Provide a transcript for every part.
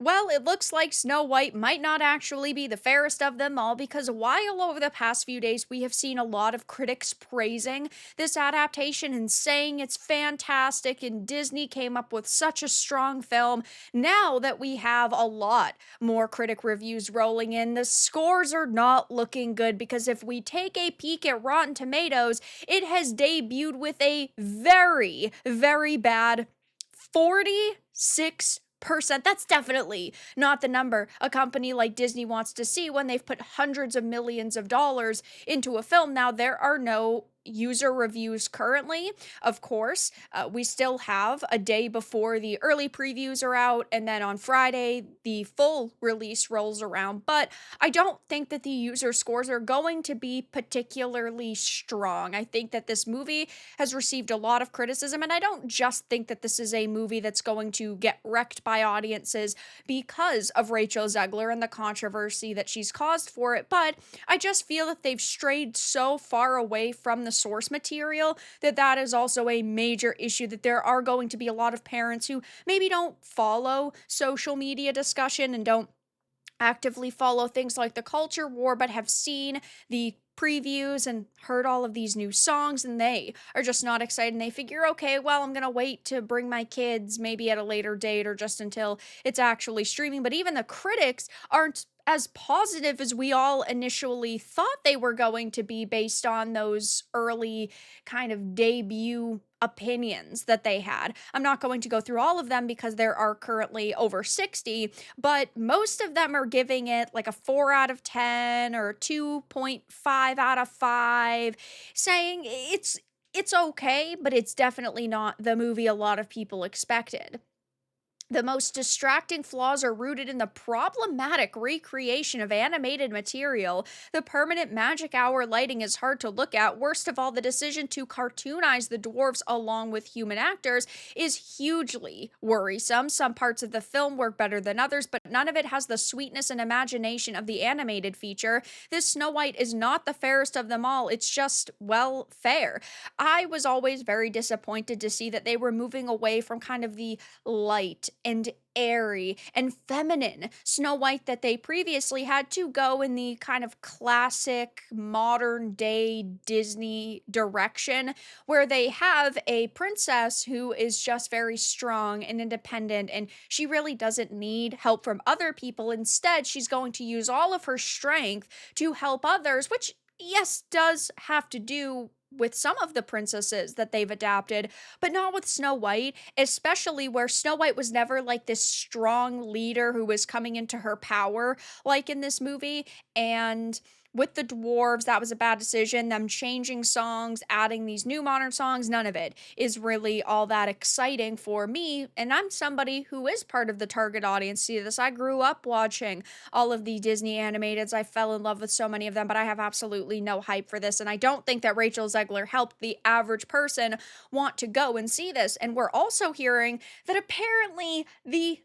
Well, it looks like Snow White might not actually be the fairest of them all because while over the past few days we have seen a lot of critics praising this adaptation and saying it's fantastic and Disney came up with such a strong film, now that we have a lot more critic reviews rolling in, the scores are not looking good because if we take a peek at Rotten Tomatoes, it has debuted with a very, very bad 46%. That's definitely not the number a company like Disney wants to see when they've put hundreds of millions of dollars into a film. Now, there are no user reviews currently, of course. We still have a day before the early previews are out, and then on Friday, the full release rolls around. But I don't think that the user scores are going to be particularly strong. I think that this movie has received a lot of criticism, and I don't just think that this is a movie that's going to get wrecked by audiences because of Rachel Zegler and the controversy that she's caused for it, but I just feel that they've strayed so far away from the source material that that is also a major issue, that there are going to be a lot of parents who maybe don't follow social media discussion and don't actively follow things like the culture war, but have seen the previews and heard all of these new songs, and they are just not excited. And they figure, okay, well, I'm gonna wait to bring my kids maybe at a later date or just until it's actually streaming. But even the critics aren't as positive as we all initially thought they were going to be based on those early kind of debut opinions that they had. I'm not going to go through all of them because there are currently over 60, but most of them are giving it like a 4 out of 10 or 2.5 out of 5, saying it's okay, but it's definitely not the movie a lot of people expected. The most distracting flaws are rooted in the problematic recreation of animated material. The permanent magic hour lighting is hard to look at. Worst of all, the decision to cartoonize the dwarves along with human actors is hugely worrisome. Some parts of the film work better than others, but none of it has the sweetness and imagination of the animated feature. This Snow White is not the fairest of them all. It's just, well, fair. I was always very disappointed to see that they were moving away from kind of the light and airy and feminine Snow White that they previously had to go in the kind of classic modern day Disney direction, where they have a princess who is just very strong and independent and she really doesn't need help from other people. Instead, she's going to use all of her strength to help others, which, yes, does have to do with some of the princesses that they've adapted, but not with Snow White, especially where Snow White was never like this strong leader who was coming into her power like in this movie. And with the dwarves, that was a bad decision. Them changing songs, adding these new modern songs, none of it is really all that exciting for me. And I'm somebody who is part of the target audience to this. I grew up watching all of the Disney animateds. I fell in love with so many of them, but I have absolutely no hype for this. And I don't think that Rachel Zegler helped the average person want to go and see this. And we're also hearing that apparently the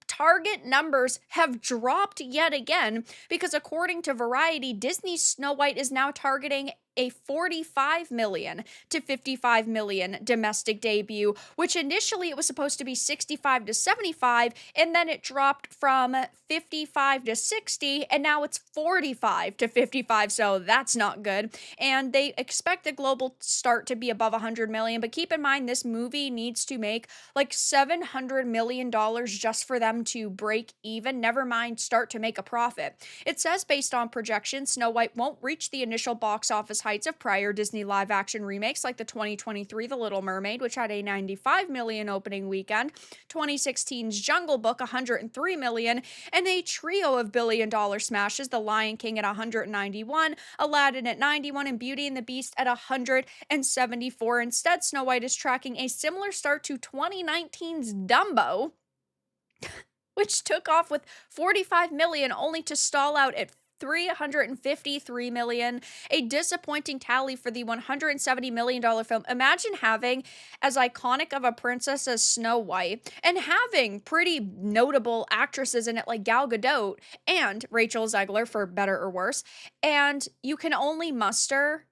target numbers have dropped yet again because according to Variety, Disney's Snow White is now targeting a 45 million to 55 million domestic debut, which initially it was supposed to be 65 to 75, and then it dropped from 55 to 60, and now it's 45 to 55, so that's not good. And they expect the global start to be above 100 million, but keep in mind this movie needs to make like $700 million just for them to break even, never mind start to make a profit. It says based on projections, Snow White won't reach the initial box office heights of prior Disney live action remakes like the 2023 The Little Mermaid, which had a 95 million opening weekend, 2016's Jungle Book 103 million, and a trio of billion-dollar smashes, The Lion King at 191, Aladdin at 91, and Beauty and the Beast at 174. Instead, Snow White is tracking a similar start to 2019's Dumbo, which took off with 45 million only to stall out at 353 million, a disappointing tally for the $170 million film. Imagine having as iconic of a princess as Snow White and having pretty notable actresses in it like Gal Gadot and Rachel Zegler, for better or worse, and you can only muster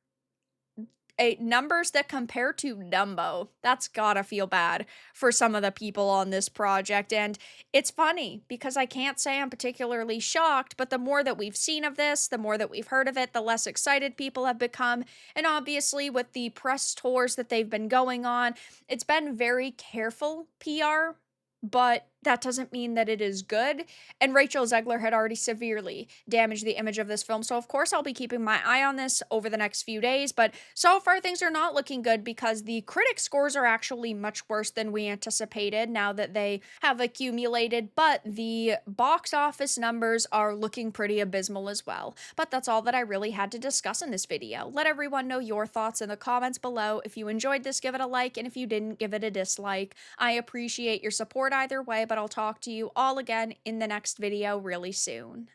numbers that compare to Dumbo. That's gotta feel bad for some of the people on this project, and it's funny because I can't say I'm particularly shocked, but the more that we've seen of this, the more that we've heard of it, the less excited people have become, and obviously with the press tours that they've been going on, it's been very careful PR, but that doesn't mean that it is good. And Rachel Zegler had already severely damaged the image of this film. So, of course, I'll be keeping my eye on this over the next few days. But so far, things are not looking good because the critic scores are actually much worse than we anticipated now that they have accumulated. But the box office numbers are looking pretty abysmal as well. But that's all that I really had to discuss in this video. Let everyone know your thoughts in the comments below. If you enjoyed this, give it a like. And if you didn't, give it a dislike. I appreciate your support either way, but I'll talk to you all again in the next video really soon.